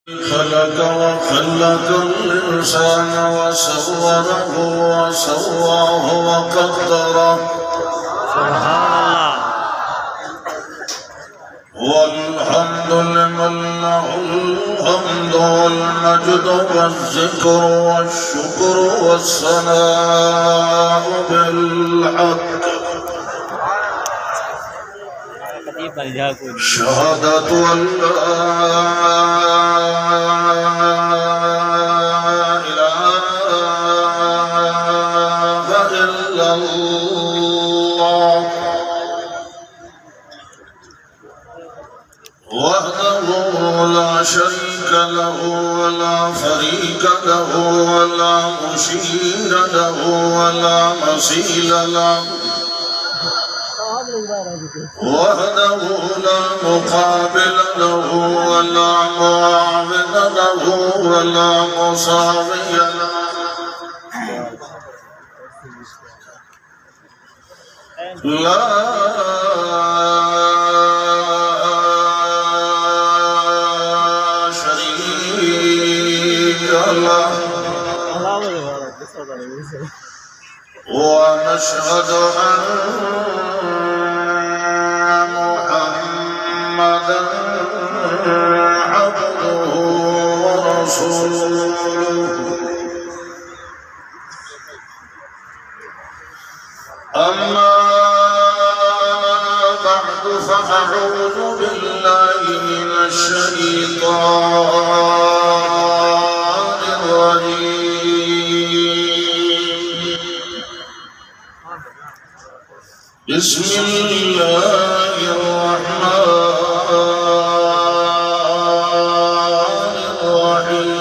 خلق وخلق الإنسان وصوره وسواه وقدره. سبحان الله. والحمد لمن له الحمد والمجد والذكر والشكر والثناء بالحق. شهادة أن لا إله إلا الله وحده لا شريك له ولا فريق له ولا مشير له ولا مثيل له وحده لا مقابل له ولا معاون له ولا مساوي له. لا شريك له. ونشهد أن محمدا عبده ورسوله. أما بعد فأعوذ بالله من الشيطان الرجيم. بسم الله الرحمن الرحيم.